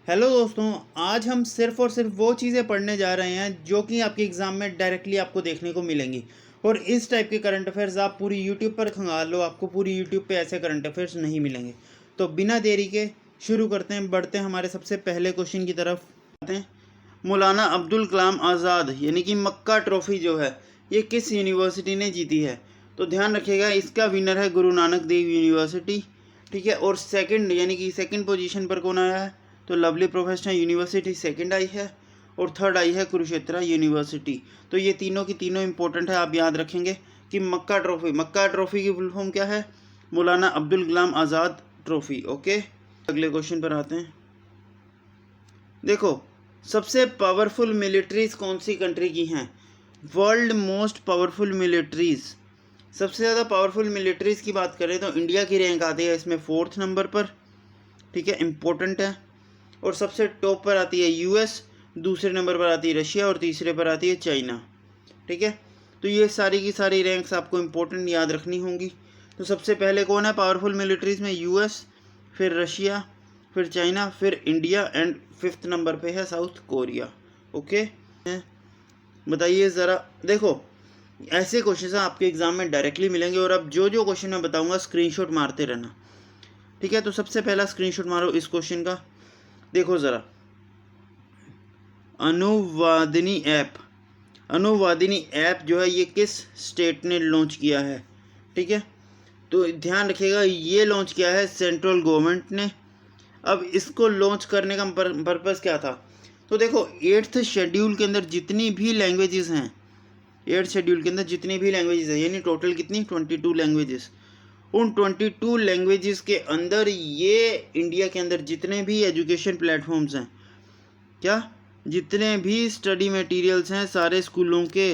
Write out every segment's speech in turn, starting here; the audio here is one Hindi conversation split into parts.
हेलो दोस्तों, आज हम सिर्फ और सिर्फ वो चीज़ें पढ़ने जा रहे हैं जो कि आपके एग्ज़ाम में डायरेक्टली आपको देखने को मिलेंगी। और इस टाइप के करंट अफेयर्स आप पूरी यूट्यूब पर खंगाल लो, आपको पूरी यूट्यूब पे ऐसे करंट अफेयर्स नहीं मिलेंगे। तो बिना देरी के शुरू करते हैं, बढ़ते हैं हमारे सबसे पहले क्वेश्चन की तरफ। आते हैं, मौलाना अब्दुल कलाम आज़ाद यानी कि मक्का ट्रॉफ़ी जो है ये किस यूनिवर्सिटी ने जीती है? तो ध्यान रखिएगा, इसका विनर है गुरु नानक देव यूनिवर्सिटी। ठीक है, और सेकंड यानी कि सेकंड पोजीशन पर कौन आया है? तो लवली प्रोफेशनल यूनिवर्सिटी सेकंड आई है, और थर्ड आई है कुरुक्षेत्र यूनिवर्सिटी। तो ये तीनों की तीनों इंपॉर्टेंट है, आप याद रखेंगे कि मक्का ट्रॉफ़ी की फुल फॉर्म क्या है? मौलाना अब्दुल कलाम आज़ाद ट्रॉफ़ी। ओके, अगले क्वेश्चन पर आते हैं। देखो, सबसे पावरफुल मिलिट्रीज़ कौन सी कंट्री की हैं? वर्ल्ड मोस्ट पावरफुल मिलिट्रीज़, सबसे ज़्यादा पावरफुल मिलिट्रीज़ की बात करें तो इंडिया की रैंक आती है इसमें 4th नंबर पर। ठीक है, इम्पोर्टेंट है। और सबसे टॉप पर आती है यूएस, दूसरे नंबर पर आती है रशिया, और तीसरे पर आती है चाइना। ठीक है, तो ये सारी की सारी रैंक्स आपको इम्पोर्टेंट याद रखनी होंगी। तो सबसे पहले कौन है पावरफुल मिलिट्रीज़ में? यूएस, फिर रशिया, फिर चाइना, फिर इंडिया, एंड 5th नंबर पे है साउथ कोरिया। ओके, बताइए ज़रा। देखो, ऐसे क्वेश्चन आपके एग्जाम में डायरेक्टली मिलेंगे, और अब जो जो क्वेश्चन मैं बताऊंगा स्क्रीनशॉट मारते रहना। ठीक है, तो सबसे पहला स्क्रीनशॉट मारो इस क्वेश्चन का। देखो ज़रा, अनुवादिनी ऐप जो है ये किस स्टेट ने लॉन्च किया है? ठीक है, तो ध्यान रखिएगा, ये लॉन्च किया है सेंट्रल गवर्नमेंट ने। अब इसको लॉन्च करने का पर्पज़ क्या था? तो देखो, 8th शेड्यूल के अंदर जितनी भी लैंग्वेजेस हैं, 8th शेड्यूल के अंदर जितनी भी लैंग्वेजेस हैं, यानी टोटल कितनी? 22 लैंग्वेजेस। उन 22 लैंग्वेजेस के अंदर ये इंडिया के अंदर जितने भी एजुकेशन प्लेटफॉर्म्स हैं, क्या जितने भी स्टडी मटेरियल्स हैं सारे स्कूलों के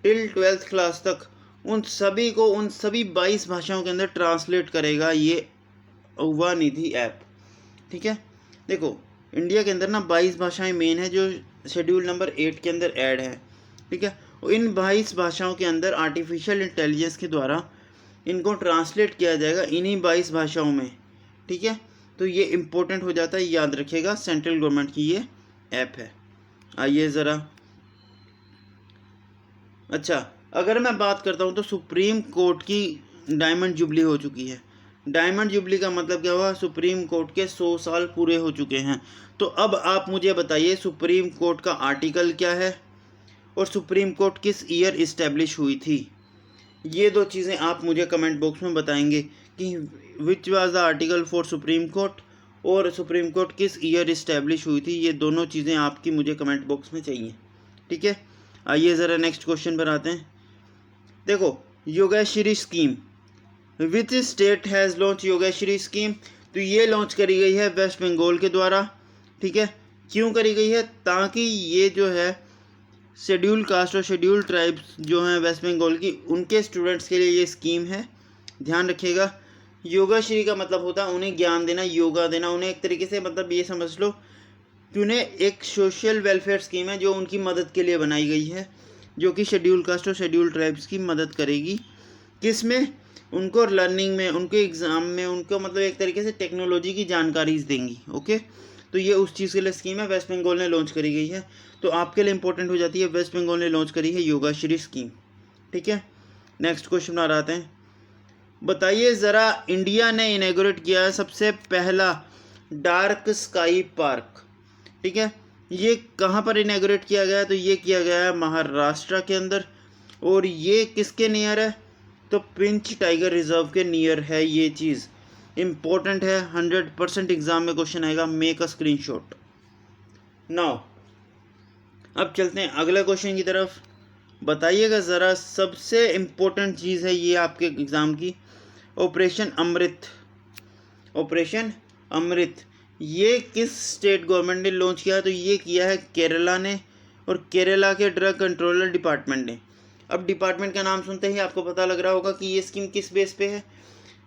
टिल 12th क्लास तक, उन सभी को उन सभी 22 भाषाओं के अंदर ट्रांसलेट करेगा ये युवा निधि ऐप। ठीक है, देखो इंडिया के अंदर ना 22 भाषाएं मेन है जो शेड्यूल नंबर 8 के अंदर ऐड है। ठीक है, और इन 22 भाषाओं के अंदर आर्टिफिशियल इंटेलिजेंस के द्वारा इनको ट्रांसलेट किया जाएगा इन्हीं 22 भाषाओं में। ठीक है, तो ये इम्पोर्टेंट हो जाता है, याद रखिएगा, सेंट्रल गवर्नमेंट की ये ऐप है। आइए ज़रा, अच्छा, अगर मैं बात करता हूँ तो सुप्रीम कोर्ट की डायमंड जुबली हो चुकी है। डायमंड जुबली का मतलब क्या हुआ? सुप्रीम कोर्ट के 100 साल पूरे हो चुके हैं। तो अब आप मुझे बताइए सुप्रीम कोर्ट का आर्टिकल क्या है और सुप्रीम कोर्ट किस ईयर इस्टेब्लिश हुई थी? ये दो चीज़ें आप मुझे कमेंट बॉक्स में बताएंगे कि which was the article for supreme court और सुप्रीम कोर्ट किस ईयर इस्टेब्लिश हुई थी। ये दोनों चीज़ें आपकी मुझे कमेंट बॉक्स में चाहिए। ठीक है, आइए ज़रा नेक्स्ट क्वेश्चन पर आते हैं। देखो, Yogeshwari scheme, which state has launch Yogeshwari scheme? तो ये लॉन्च करी गई है वेस्ट बंगाल के द्वारा। ठीक है, क्यों करी गई है? ताकि ये जो है शेड्यूल कास्ट और शेड्यूल ट्राइब्स जो हैं वेस्ट बंगाल की, उनके स्टूडेंट्स के लिए ये स्कीम है। ध्यान रखिएगा, योगाश्री का मतलब होता है उन्हें ज्ञान देना, योगा देना, उन्हें एक तरीके से, मतलब ये समझ लो कि उन्हें एक सोशल वेलफेयर स्कीम है जो उनकी मदद के लिए बनाई गई है, जो कि शेड्यूल कास्ट और शेड्यूल ट्राइब्स की मदद करेगी। किस में? उनको लर्निंग में, उनके एग्ज़ाम में, उनको मतलब एक तरीके से टेक्नोलॉजी की जानकारीज देंगी। ओके, तो ये उस चीज़ के लिए स्कीम है, वेस्ट बंगाल ने लॉन्च करी गई है। तो आपके लिए इंपॉर्टेंट हो जाती है, वेस्ट बंगाल ने लॉन्च करी है योगाश्री स्कीम। ठीक है, नेक्स्ट क्वेश्चन आ रहे हैं। बताइए ज़रा, इंडिया ने इनॉग्रेट किया है सबसे पहला डार्क स्काई पार्क। ठीक है, ये कहाँ पर इनॉग्रेट किया गया है? तो ये किया गया है महाराष्ट्र के अंदर, और ये किसके नियर है? तो पिंच टाइगर रिजर्व के नियर है। ये चीज़ इम्पोर्टेंट है, 100% एग्जाम में क्वेश्चन आएगा, मेक अ स्क्रीनशॉट नाउ। अब चलते हैं अगले क्वेश्चन की तरफ। बताइएगा ज़रा, सबसे इम्पोर्टेंट चीज़ है ये आपके एग्ज़ाम की, ऑपरेशन अमृत। ऑपरेशन अमृत ये किस स्टेट गवर्नमेंट ने लॉन्च किया? तो ये किया है केरला ने, और केरला के ड्रग कंट्रोलर डिपार्टमेंट ने। अब डिपार्टमेंट का नाम सुनते ही आपको पता लग रहा होगा कि ये स्कीम किस बेस पे है।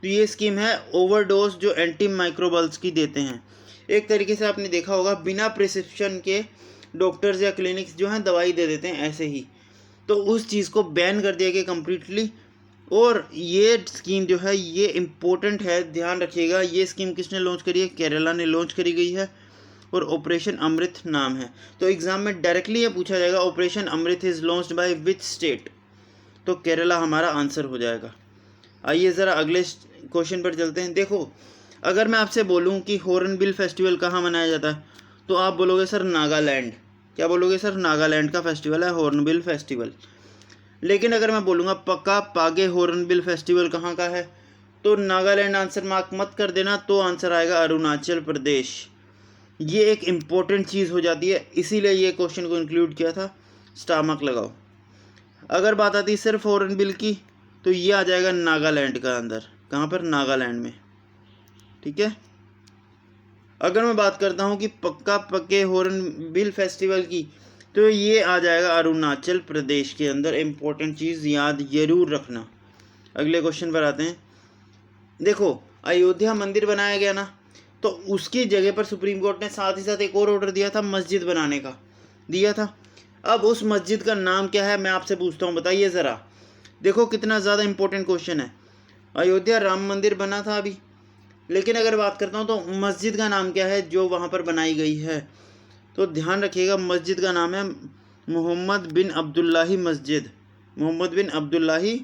तो ये स्कीम है ओवरडोज जो एंटी माइक्रोबल्स की देते हैं। एक तरीके से आपने देखा होगा, बिना प्रिस्क्रिप्शन के डॉक्टर्स या क्लिनिक्स जो हैं दवाई दे देते हैं ऐसे ही, तो उस चीज़ को बैन कर दिया गया कम्प्लीटली। और ये स्कीम जो है ये इम्पोर्टेंट है, ध्यान रखिएगा। ये स्कीम किसने लॉन्च करी है? केरला ने लॉन्च करी गई है। और ऑपरेशन अमृत नाम है। तो एग्जाम में डायरेक्टली ये पूछा जाएगा operation Amrit is launched by which state, तो केरला हमारा आंसर हो जाएगा। आइए ज़रा अगले क्वेश्चन पर चलते हैं। देखो, अगर मैं आपसे बोलूं कि हॉर्नबिल फेस्टिवल कहाँ मनाया जाता है, तो आप बोलोगे सर नागालैंड। क्या बोलोगे सर? नागालैंड का फेस्टिवल है हॉर्नबिल फेस्टिवल। लेकिन अगर मैं बोलूँगा पक्का पागे हॉर्नबिल फेस्टिवल कहाँ का है, तो नागालैंड आंसर मार्क मत कर देना, तो आंसर आएगा अरुणाचल प्रदेश। ये एक इम्पोर्टेंट चीज़ हो जाती है, इसीलिए ये क्वेश्चन को इंक्लूड किया था। स्टार मार्क लगाओ। अगर बात आती है सिर्फ हॉर्नबिल की, तो ये आ जाएगा नागालैंड का अंदर। कहाँ पर? नागालैंड में। ठीक है। अगर मैं बात करता हूँ कि पक्का पक्के हॉर्नबिल फेस्टिवल की, तो ये आ जाएगा अरुणाचल प्रदेश के अंदर। इम्पोर्टेंट चीज़ याद जरूर रखना। अगले क्वेश्चन पर आते हैं। देखो, अयोध्या मंदिर बनाया गया ना, तो उसकी जगह पर सुप्रीम कोर्ट ने साथ ही साथ एक और ऑर्डर दिया था, मस्जिद बनाने का दिया था। अब उस मस्जिद का नाम क्या है, मैं आपसे पूछता हूँ, बताइए ज़रा। देखो कितना ज़्यादा इंपॉर्टेंट क्वेश्चन है। अयोध्या राम मंदिर बना था अभी, लेकिन अगर बात करता हूँ तो मस्जिद का नाम क्या है जो वहाँ पर बनाई गई है, तो ध्यान रखिएगा मस्जिद का नाम है मोहम्मद बिन अब्दुल्लाही मस्जिद। मोहम्मद बिन अब्दुल्लाही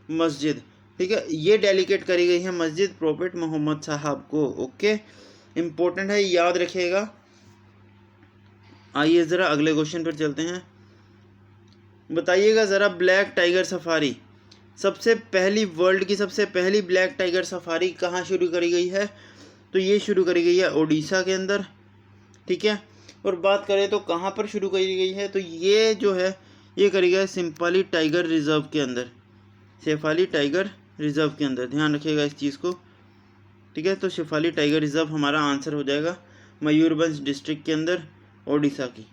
मस्जिद। ठीक है, ये डेडिकेट करी गई है मस्जिद प्रॉफिट मोहम्मद साहब को। ओके, इम्पोर्टेंट है, याद रखिएगा। आइए ज़रा अगले क्वेश्चन पर चलते हैं। बताइएगा ज़रा, ब्लैक टाइगर सफारी सबसे पहली, वर्ल्ड की सबसे पहली ब्लैक टाइगर सफारी कहाँ शुरू करी गई है, तो ये शुरू करी गई है ओडिशा के अंदर। ठीक है, और बात करें तो कहाँ पर शुरू करी गई है, तो ये जो है ये करी गई है सिम्फाली टाइगर रिजर्व के अंदर। शेफाली टाइगर रिजर्व के अंदर, ध्यान रखिएगा इस चीज़ को। ठीक है, तो शेफाली टाइगर रिजर्व हमारा आंसर हो जाएगा, मयूरभंज डिस्ट्रिक्ट के अंदर, ओडिशा की।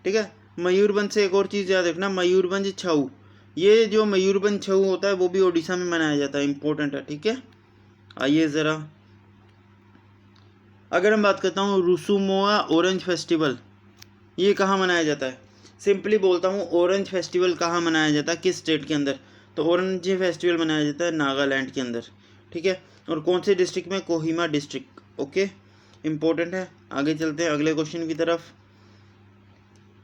ठीक है, मयूरभंज से एक और चीज़ याद रखना, मयूरभंज छऊ। ये जो मयूरभंज छऊ होता है वो भी ओडिशा में मनाया जाता है, इंपॉर्टेंट है। ठीक है, आइए ज़रा अगर मैं बात करता हूँ रुसुमोआ ऑरेंज फेस्टिवल, ये कहाँ मनाया जाता है? सिंपली बोलता हूँ, ऑरेंज फेस्टिवल कहाँ मनाया जाता है, किस स्टेट के अंदर, तो ऑरेंज फेस्टिवल मनाया जाता है नागालैंड के अंदर। ठीक है, और कौन से डिस्ट्रिक्ट में? कोहिमा डिस्ट्रिक्ट। ओके, इम्पोर्टेंट है। आगे चलते हैं अगले क्वेश्चन की तरफ।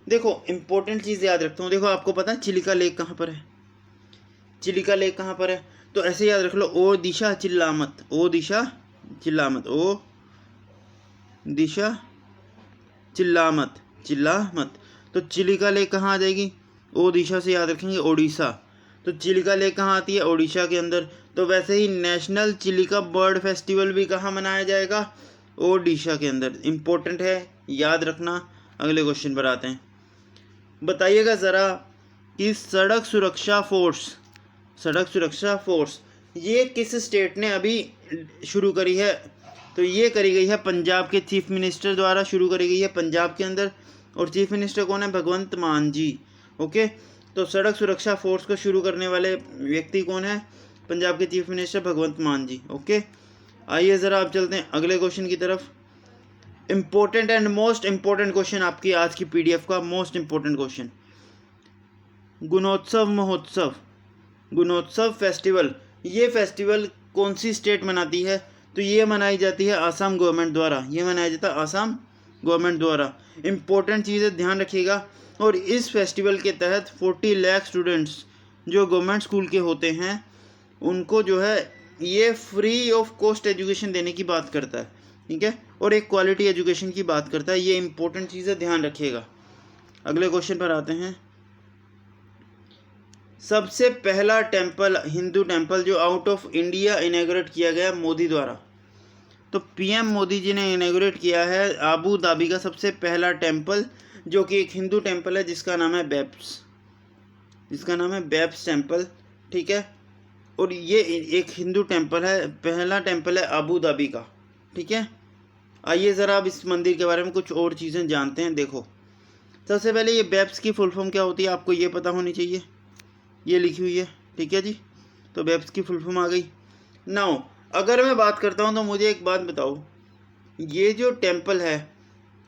देखो, इम्पोर्टेंट चीज़ याद रखता हूँ। देखो, आपको पता है चिलिका लेक कहाँ पर है? चिलिका लेक कहाँ पर है? तो ऐसे याद रख लो, ओ दिशा चिल्लामत, ओ दिशा चिल्लामत, ओ दिशा चिल्लामत, चिल्लामत। तो चिलिका लेक कहाँ आ जाएगी? ओडिशा से याद रखेंगे, ओडिशा। तो चिलिका लेक कहाँ आती है? ओडिशा के अंदर। तो वैसे ही नेशनल चिलिका बर्ड फेस्टिवल भी कहाँ मनाया जाएगा? ओडिशा के अंदर। इम्पोर्टेंट है, याद रखना। अगले क्वेश्चन पर आते हैं। बताइएगा ज़रा कि सड़क सुरक्षा फोर्स ये किस स्टेट ने अभी शुरू करी है, तो ये करी गई है पंजाब के चीफ मिनिस्टर द्वारा शुरू करी गई है पंजाब के अंदर। और चीफ मिनिस्टर कौन है? भगवंत मान जी। ओके, तो सड़क सुरक्षा फोर्स को शुरू करने वाले व्यक्ति कौन है? पंजाब के चीफ मिनिस्टर भगवंत मान जी। ओके, आइए ज़रा आप चलते हैं अगले क्वेश्चन की तरफ। Important and most important question आपकी आज की पीडीएफ का, most important question. Gunotsav festival, ये फेस्टिवल कौन सी स्टेट मनाती है, तो ये मनाई जाती है आसाम गवर्नमेंट द्वारा। ये मनाया जाता है आसाम गवर्नमेंट द्वारा। इम्पोर्टेंट चीज़ है, ध्यान रखिएगा। और इस फेस्टिवल के तहत 40 लाख स्टूडेंट्स जो गवर्नमेंट स्कूल के होते हैं उनको जो है ये फ्री ऑफ कॉस्ट एजुकेशन देने की बात करता है। ठीक है, और एक क्वालिटी एजुकेशन की बात करता है। ये इंपॉर्टेंट चीज़ है, ध्यान रखिएगा। अगले क्वेश्चन पर आते हैं। सबसे पहला टेम्पल, हिंदू टेम्पल जो आउट ऑफ इंडिया इनॉग्रेट किया गया मोदी द्वारा, तो पीएम मोदी जी ने इनॉग्रेट किया है आबू धाबी का सबसे पहला टेम्पल, जो कि एक हिंदू टेम्पल है जिसका नाम है बेप्स टेम्पल। ठीक है, और ये एक हिंदू टेम्पल है, पहला टेम्पल है आबू धाबी का। ठीक है, आइए ज़रा अब इस मंदिर के बारे में कुछ और चीज़ें जानते हैं। देखो, सबसे पहले ये बेप्स की फुल फॉर्म क्या होती है, आपको ये पता होनी चाहिए, ये लिखी हुई है। ठीक है जी, तो बेप्स की फुल फॉर्म आ गई। नाउ अगर मैं बात करता हूँ तो मुझे एक बात बताओ, ये जो टेम्पल है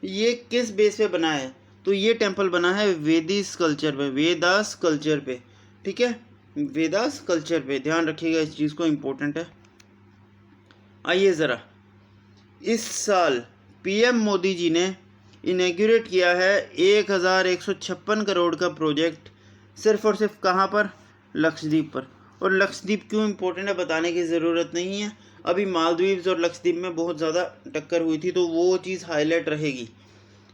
ये किस बेस पे बना है, तो ये टेम्पल बना है वेदिस कल्चर पे, वेदास कल्चर पे। ठीक है, वेदास कल्चर पे, ध्यान रखिएगा इस चीज़ को, इम्पोर्टेंट है। आइए ज़रा, इस साल पीएम मोदी जी ने इनॉग्रेट किया है 1156 करोड़ का प्रोजेक्ट सिर्फ और सिर्फ कहाँ पर, लक्षद्वीप पर। और लक्षद्वीप क्यों इम्पोर्टेंट है बताने की ज़रूरत नहीं है, अभी मालदीव्स और लक्षद्वीप में बहुत ज़्यादा टक्कर हुई थी तो वो चीज़ हाईलाइट रहेगी,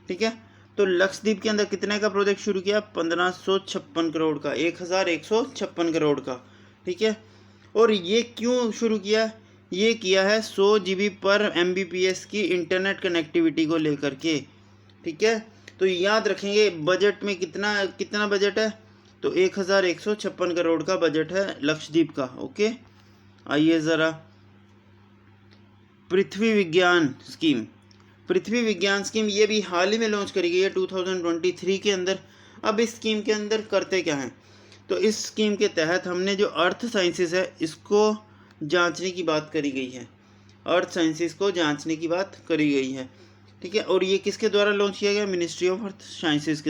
ठीक है। तो लक्षद्वीप के अंदर कितने का प्रोजेक्ट शुरू किया, 1556 करोड़ का, 1156 करोड़ का, ठीक है। और ये क्यों शुरू किया, ये किया है 100 GB पर Mbps की इंटरनेट कनेक्टिविटी को लेकर के, ठीक है। तो याद रखेंगे बजट में कितना बजट है, तो 1156 करोड़ का बजट है लक्षद्वीप का, ओके। आइए ज़रा पृथ्वी विज्ञान स्कीम ये भी हाल ही में लॉन्च करी गई है 2023 के अंदर। अब इस स्कीम के अंदर करते क्या हैं, तो इस स्कीम के तहत हमने जो अर्थ साइंसेस है इसको जांचने की बात करी गई है, अर्थ साइंसेस को जांचने की बात करी गई है, ठीक है। और ये किसके द्वारा लॉन्च किया गया, मिनिस्ट्री ऑफ अर्थ साइंसेस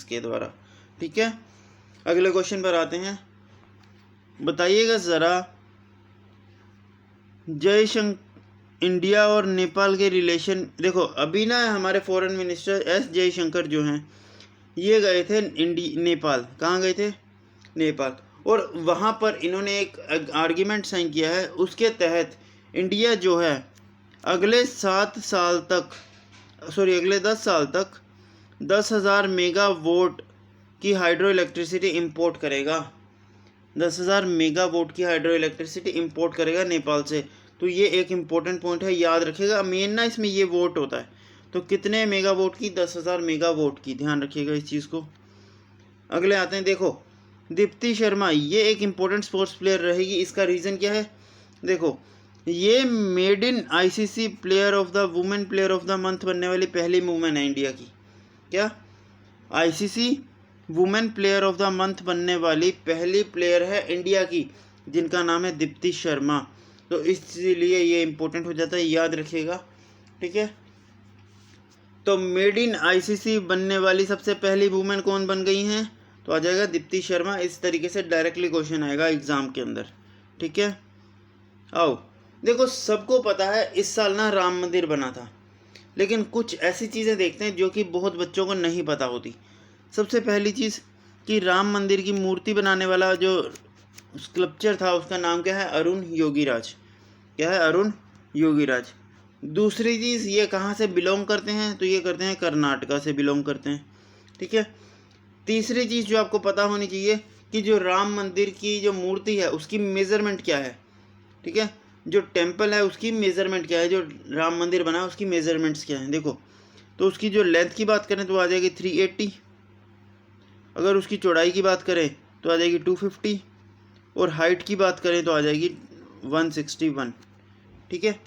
के द्वारा, ठीक है। अगले क्वेश्चन पर आते हैं, बताइएगा ज़रा इंडिया और नेपाल के रिलेशन। देखो अभी ना हमारे फॉरेन मिनिस्टर एस जयशंकर जो हैं ये गए थे नेपाल, कहाँ गए थे, नेपाल, और वहाँ पर इन्होंने एक आर्गूमेंट साइन किया है, उसके तहत इंडिया जो है अगले 10 साल तक 10,000 मेगावाट की हाइड्रो इलेक्ट्रिसिटी इम्पोर्ट करेगा, 10,000 मेगावाट की हाइड्रो इलेक्ट्रिसिटी इम्पोर्ट करेगा नेपाल से। तो ये एक इम्पोर्टेंट पॉइंट है, याद रखिएगा, मेन ना इसमें ये वोट होता है, तो कितने मेगावाट की, 10,000 मेगावाट की, ध्यान रखिएगा इस चीज़ को। अगले आते हैं, देखो दीप्ति शर्मा ये एक इम्पोर्टेंट स्पोर्ट्स प्लेयर रहेगी, इसका रीज़न क्या है, देखो ये made in ICC women player of the month बनने वाली पहली वुमेन है इंडिया की, क्या ICC women player of the month बनने वाली पहली प्लेयर है इंडिया की, जिनका नाम है दीप्ति शर्मा। तो इसलिए ये इम्पोर्टेंट हो जाता है, याद रखिएगा, ठीक है। तो मेड इन ICC बनने वाली सबसे पहली वुमेन कौन बन गई हैं, तो आ जाएगा दीप्ति शर्मा। इस तरीके से डायरेक्टली क्वेश्चन आएगा एग्ज़ाम के अंदर, ठीक है। आओ देखो सबको पता है इस साल ना राम मंदिर बना था, लेकिन कुछ ऐसी चीज़ें देखते हैं जो कि बहुत बच्चों को नहीं पता होती। सबसे पहली चीज़ कि राम मंदिर की मूर्ति बनाने वाला जो स्कल्पचर था उसका नाम क्या है, अरुण योगीराज, क्या है, अरुण योगीराज। दूसरी चीज़ ये कहाँ से बिलोंग करते हैं, तो ये करते हैं कर्नाटका से बिलोंग करते हैं, ठीक है। तीसरी चीज़ जो आपको पता होनी चाहिए कि जो राम मंदिर की जो मूर्ति है उसकी मेज़रमेंट क्या है, ठीक है। जो टेम्पल है उसकी मेज़रमेंट क्या है, जो राम मंदिर बना है उसकी मेज़रमेंट्स क्या है, देखो तो उसकी जो लेंथ की बात करें तो आ जाएगी 380, अगर उसकी चौड़ाई की बात करें तो आ जाएगी 250, और हाइट की बात करें तो आ जाएगी 161, ठीक है।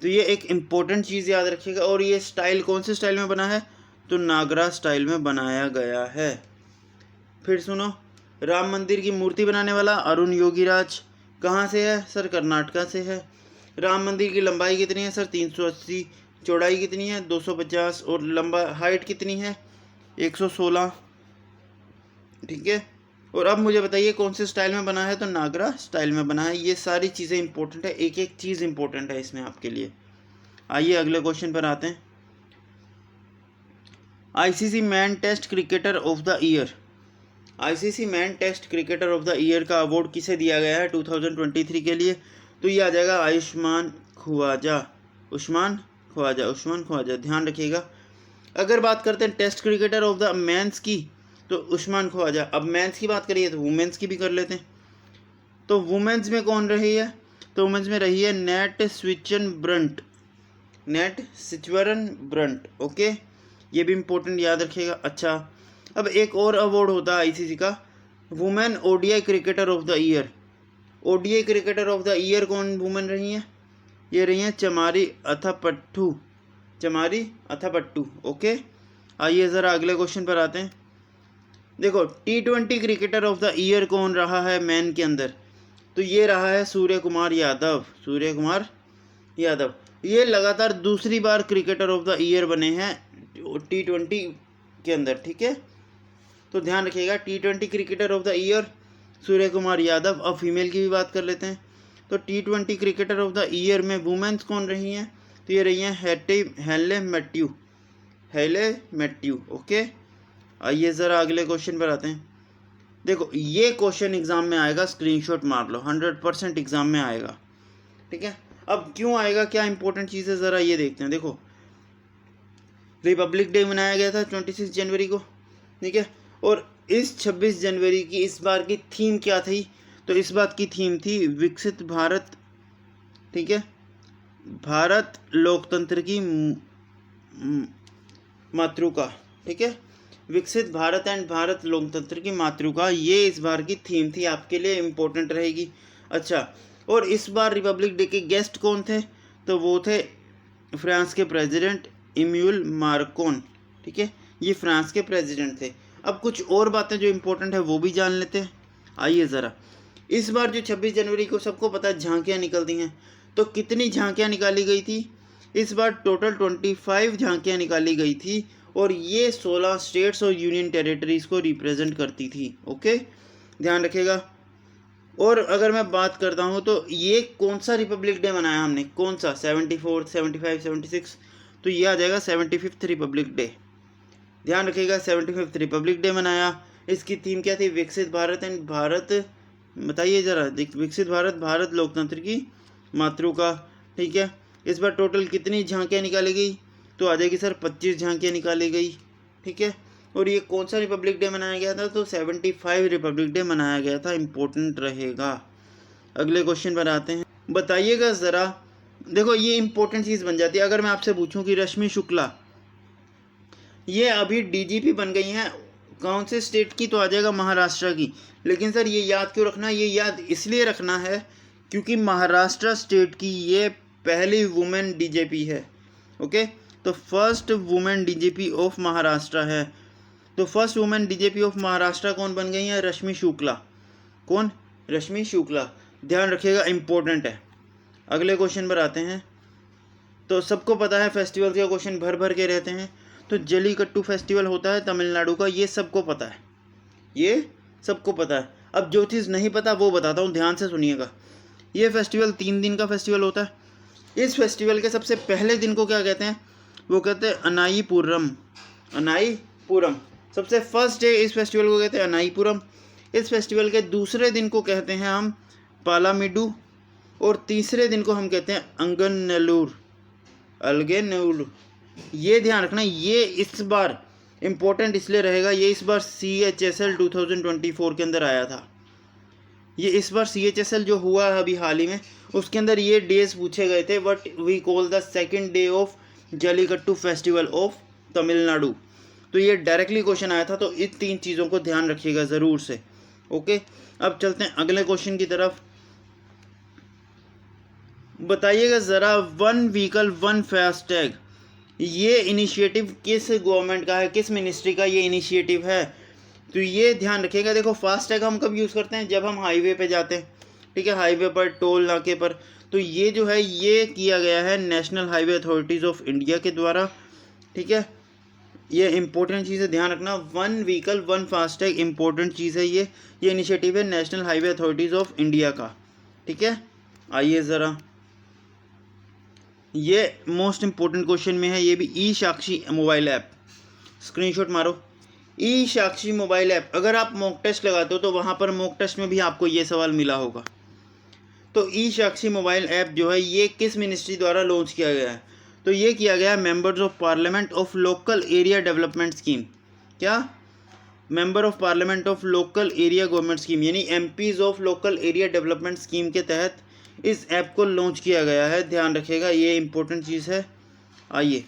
तो ये एक इम्पोर्टेंट चीज़ याद रखिएगा। और ये स्टाइल कौन से स्टाइल में बना है, तो नागरा स्टाइल में बनाया गया है। फिर सुनो, राम मंदिर की मूर्ति बनाने वाला अरुण योगीराज कहाँ से है, सर कर्नाटका से है। राम मंदिर की लंबाई कितनी है सर, 380, चौड़ाई कितनी है 250, और लंबा हाइट कितनी है 116, ठीक है। और अब मुझे बताइए कौन से स्टाइल में बना है, तो नागरा स्टाइल में बना है। ये सारी चीज़ें इंपॉर्टेंट है, एक एक चीज़ इंपॉर्टेंट है इसमें आपके लिए। आइए अगले क्वेश्चन पर आते हैं। ICC man test cricketer of the year, ICC man test cricketer of the year का अवार्ड किसे दिया गया है 2023 के लिए, तो ये आ जाएगा उस्मान ख्वाजा, ध्यान रखिएगा। अगर बात करते हैं test cricketer of the men's की, तो उस्मान ख्वाजा। अब मेंस की बात करिए तो वुमेंस की भी कर लेते हैं। तो वुमेंस में कौन रही है, तो वुमेंस में रही है नेट स्विट्जरन ब्रंट, ओके, ये भी इम्पोर्टेंट याद रखिएगा। अच्छा, अब एक और अवार्ड होता है ICC का, women ODI cricketer of the year. ODI cricketer of the year कौन वुमेन रही हैं, ये रही हैं चमारी अथापट्टू, ओके। आइए ज़रा अगले क्वेश्चन पर आते हैं। देखो T20 cricketer of the year कौन रहा है मैन के अंदर, तो ये रहा है सूर्य कुमार यादव। ये लगातार दूसरी बार क्रिकेटर ऑफ द ईयर बने हैं T20 के अंदर, ठीक है। तो ध्यान रखिएगा T20 cricketer of the year Surya Kumar Yadav. अब फीमेल की भी बात कर लेते हैं। तो T20 cricketer of the year में वुमेन्स कौन रही हैं, तो ये रही हैं हेले मैथ्यू, हेले मैथ्यू। ओके, आइए ज़रा अगले क्वेश्चन पर आते हैं। देखो ये क्वेश्चन एग्ज़ाम में आएगा, स्क्रीनशॉट मार लो, 100% एग्ज़ाम में आएगा। ठीक है, अब क्यों आएगा, क्या इंपॉर्टेंट चीज़ है, ज़रा ये देखते हैं। देखो रिपब्लिक डे मनाया गया था 26 जनवरी को, ठीक है, और इस 26 जनवरी की इस बार की थीम क्या थी, तो इस बात की थीम थी विकसित भारत, ठीक है, भारत लोकतंत्र की मातृका, ठीक है, विकसित भारत एंड भारत लोकतंत्र की मातृका, ये इस बार की थीम थी, आपके लिए इम्पोर्टेंट रहेगी। अच्छा, और इस बार रिपब्लिक डे के गेस्ट कौन थे, तो वो थे फ्रांस के प्रेसिडेंट इमैनुअल मैक्रोन, ठीक है, ये फ्रांस के प्रेसिडेंट थे। अब कुछ और बातें जो इम्पोर्टेंट है वो भी जान लेते हैं। आइए ज़रा, इस बार जो 26 जनवरी को सबको पता है झांकियाँ निकलती हैं, तो कितनी झांकियाँ निकाली गई थी, इस बार टोटल 25 झांकियाँ निकाली गई थी, और ये 16 स्टेट्स और यूनियन टेरिटरीज़ को रिप्रेजेंट करती थी। ओके, ध्यान रखिएगा। और अगर मैं बात करता हूँ तो ये कौन सा रिपब्लिक डे मनाया हमने, कौन सा, 74, 75, 76, तो ये आ जाएगा 75th रिपब्लिक डे। ध्यान रखिएगा, 75th रिपब्लिक डे मनाया। इसकी थीम क्या थी, विकसित भारत एंड भारत, बताइए ज़रा, विकसित भारत भारत लोकतंत्र की मातृका, ठीक है। इस बार टोटल कितनी झांकियाँ निकाली गई, तो आ जाएगी सर 25 झांकियाँ निकाली गई, ठीक है। और ये कौन सा रिपब्लिक डे मनाया गया था, तो 75 रिपब्लिक डे मनाया गया था, इम्पोर्टेंट रहेगा। अगले क्वेश्चन पर आते हैं, बताइएगा ज़रा। देखो ये इम्पोर्टेंट चीज़ बन जाती है, अगर मैं आपसे पूछूं कि रश्मि शुक्ला ये अभी डीजीपी बन गई हैं कौन से स्टेट की, तो आ जाएगा महाराष्ट्र की। लेकिन सर ये याद क्यों रखना है, ये याद इसलिए रखना है क्योंकि महाराष्ट्र स्टेट की ये पहली वुमेन डीजीपी है। ओके, तो first women DGP of Maharashtra है। तो first women DGP of Maharashtra कौन बन गई है, रश्मि शुक्ला। कौन, रश्मि शुक्ला, ध्यान रखिएगा, इम्पोर्टेंट है। अगले क्वेश्चन पर आते हैं। तो सबको पता है फेस्टिवल के क्वेश्चन भर भर के रहते हैं, तो जलीकट्टू फेस्टिवल होता है तमिलनाडु का, ये सबको पता है, ये सबको पता है। अब जो चीज़ नहीं पता वो बताता हूँ, ध्यान से सुनिएगा। ये फेस्टिवल 3 दिन का फेस्टिवल होता है। इस फेस्टिवल के सबसे पहले दिन को क्या कहते हैं, वो कहते हैं अनाईपुरम, अनाईपुरम, सबसे फर्स्ट डे इस फेस्टिवल को कहते हैं अनाईपुरम। इस फेस्टिवल के दूसरे दिन को कहते हैं हम पालामिडू, और तीसरे दिन को हम कहते हैं अलगेनूर। ये ध्यान रखना, ये इस बार इम्पोर्टेंट इसलिए रहेगा, ये इस बार CHSL 2024 के अंदर आया था। ये इस बार CHSL जो हुआ है अभी हाल ही में, उसके अंदर ये डेज पूछे गए थे, what we call the second day of Jallikattu festival of Tamil Nadu. तो ये डायरेक्टली क्वेश्चन आया था, तो इन 3 चीज़ों को ध्यान रखिएगा ज़रूर से। ओके, अब चलते हैं अगले क्वेश्चन की तरफ। बताइएगा ज़रा, 1 व्हीकल 1 फास्टैग, ये इनिशिएटिव किस गवर्नमेंट का है, किस मिनिस्ट्री का ये इनिशिएटिव है, तो ये ध्यान रखिएगा। देखो फास्टैग हम कब यूज़ करते हैं, जब हम हाईवे पे जाते हैं, ठीक है, हाईवे पर, टोल नाके पर। तो ये जो है ये किया गया है national highway authorities of India के द्वारा, ठीक है। ये इंपॉर्टेंट चीज़ है, ध्यान रखना, 1 व्हीकल 1 फास्टैग इंपॉर्टेंट चीज़ है। ये इनिशिएटिव है national highway authorities of India का, ठीक है। आइए ज़रा, ये मोस्ट इम्पोर्टेंट क्वेश्चन में है, ये भी ई साक्षी मोबाइल ऐप, स्क्रीनशॉट मारो। ई साक्षी मोबाइल ऐप, अगर आप मॉक टेस्ट लगाते हो तो वहाँ पर मॉक टेस्ट में भी आपको ये सवाल मिला होगा। तो ई साक्षी मोबाइल ऐप जो है ये किस मिनिस्ट्री द्वारा लॉन्च किया गया है, तो ये किया गया है members of parliament of local area development scheme. क्या, member of parliament of local area government scheme, यानी MPs of local area development scheme के तहत इस ऐप को लॉन्च किया गया है, ध्यान रखिएगा, ये इंपॉर्टेंट चीज़ है। आइए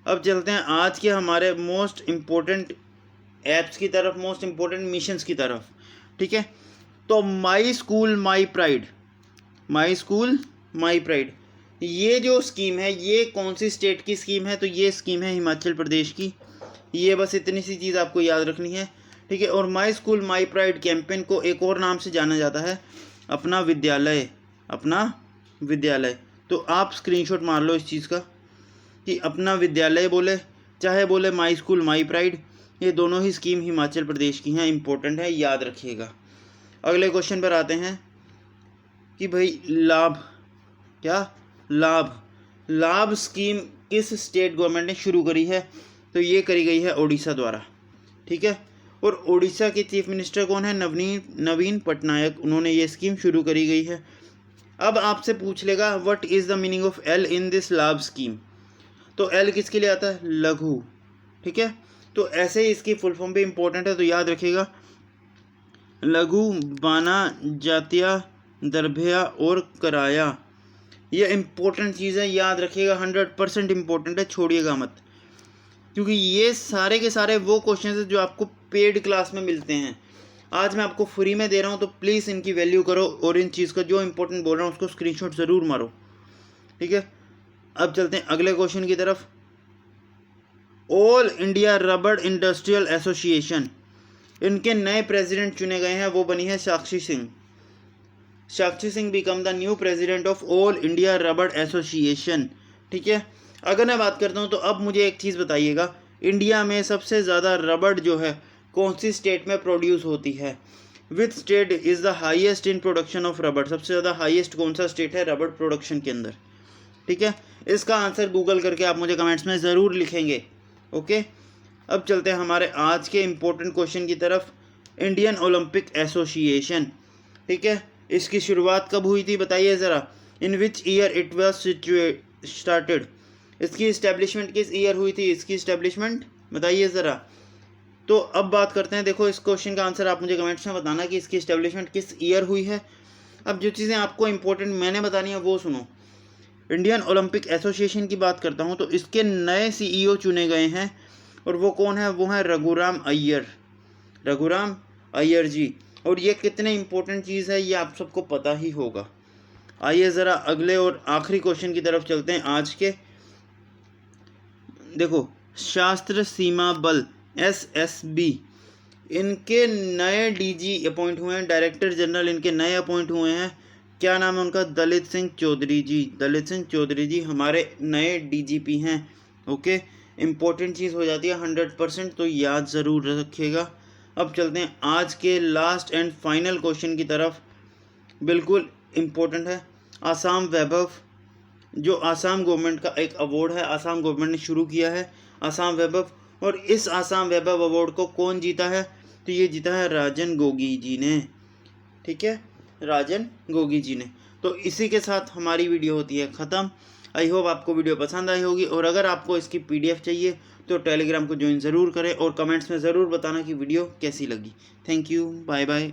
अब चलते हैं आज के हमारे मोस्ट इम्पोर्टेंट ऐप्स की तरफ, मोस्ट इम्पोर्टेंट मिशंस की तरफ, ठीक है। तो my school my pride, my school my pride, ये जो स्कीम है ये कौन सी स्टेट की स्कीम है, तो ये स्कीम है हिमाचल प्रदेश की। ये बस इतनी सी चीज़ आपको याद रखनी है, ठीक है। और my school my pride campaign को एक और नाम से जाना जाता है, अपना विद्यालय, अपना विद्यालय। तो आप स्क्रीनशॉट मार लो इस चीज़ का कि अपना विद्यालय बोले चाहे बोले माई स्कूल माई प्राइड, ये दोनों ही स्कीम हिमाचल प्रदेश की हैं, इंपॉर्टेंट है, याद रखिएगा। अगले क्वेश्चन पर आते हैं कि भाई लाभ, क्या लाभ, लाभ स्कीम किस स्टेट गवर्नमेंट ने शुरू करी है? तो ये करी गई है उड़ीसा द्वारा, ठीक है। और उड़ीसा के चीफ मिनिस्टर कौन है? नवीन पटनायक, उन्होंने ये स्कीम शुरू करी गई है। अब आपसे पूछ लेगा what is the meaning of L in this लाभ स्कीम। तो एल किसके लिए आता है? लघु, ठीक है। तो ऐसे ही इसकी फुल फॉर्म भी इंपॉर्टेंट है, तो याद रखिएगा, लघु, बाना, जातिया, दरभया और कराया। ये इंपॉर्टेंट चीज़ है, याद रखिएगा, 100% इंपॉर्टेंट है, छोड़िएगा मत, क्योंकि ये सारे के सारे वो क्वेश्चन हैं जो आपको पेड क्लास में मिलते हैं। आज मैं आपको फ्री में दे रहा हूँ, तो प्लीज़ इनकी वैल्यू करो और इन चीज़ का जो इंपॉर्टेंट बोल रहा हूँ उसको स्क्रीनशॉट ज़रूर मारो, ठीक है। अब चलते हैं अगले क्वेश्चन की तरफ। All India rubber industrial association, इनके नए प्रेसिडेंट चुने गए हैं, वो बनी है Sakshi Singh. Sakshi Singh become the new president of all India rubber association, ठीक है। अगर मैं बात करता हूँ तो अब मुझे एक चीज़ बताइएगा, इंडिया में सबसे ज़्यादा रबड़ जो है कौन सी स्टेट में प्रोड्यूस होती है? Which state is the highest in production of रबड़? सबसे ज़्यादा हाईएस्ट कौन सा स्टेट है रबड़ प्रोडक्शन के अंदर, ठीक है। इसका आंसर गूगल करके आप मुझे कमेंट्स में ज़रूर लिखेंगे, ओके। अब चलते हैं हमारे आज के इम्पोर्टेंट क्वेश्चन की तरफ। इंडियन ओलंपिक एसोसिएशन, ठीक है, इसकी शुरुआत कब हुई थी बताइए ज़रा। In which year it was started, इसकी इस्टेब्लिशमेंट किस ईयर हुई थी? इसकी इस्टेब्लिशमेंट बताइए ज़रा। तो अब बात करते हैं, देखो इस क्वेश्चन का आंसर आप मुझे कमेंट्स में बताना कि इसकी इस्टेब्लिशमेंट किस ईयर हुई है। अब जो चीज़ें आपको इंपॉर्टेंट मैंने बतानी है वो सुनो। इंडियन ओलंपिक एसोसिएशन की बात करता हूँ तो इसके नए CEO चुने गए हैं, और वो कौन है? वो है रघुराम अय्यर जी। और ये कितने इंपॉर्टेंट चीज़ है ये आप सबको पता ही होगा। आइए ज़रा अगले और आखिरी क्वेश्चन की तरफ चलते हैं आज के। देखो, शास्त्र सीमा बल SSB, इनके नए DG अपॉइंट हुए हैं, डायरेक्टर जनरल इनके नए अपॉइंट हुए हैं। क्या नाम है उनका? दलित सिंह चौधरी जी हमारे नए DGP हैं, ओके। इम्पोर्टेंट चीज़ हो जाती है 100%, तो याद ज़रूर रखिएगा। अब चलते हैं आज के लास्ट एंड फाइनल क्वेश्चन की तरफ, बिल्कुल इम्पोर्टेंट है। आसाम वैभव, जो आसाम गवर्नमेंट का एक अवार्ड है, आसाम गवर्नमेंट ने शुरू किया है आसाम वैभव, और इस आसाम वैभव अवार्ड को कौन जीता है? तो ये जीता है राजन गोगी जी ने, ठीक है, राजन गोगी जी ने। तो इसी के साथ हमारी वीडियो होती है ख़त्म। आई होप आपको वीडियो पसंद आई होगी, और अगर आपको इसकी PDF चाहिए तो टेलीग्राम को ज्वाइन ज़रूर करें और कमेंट्स में ज़रूर बताना कि वीडियो कैसी लगी। Thank you, bye bye.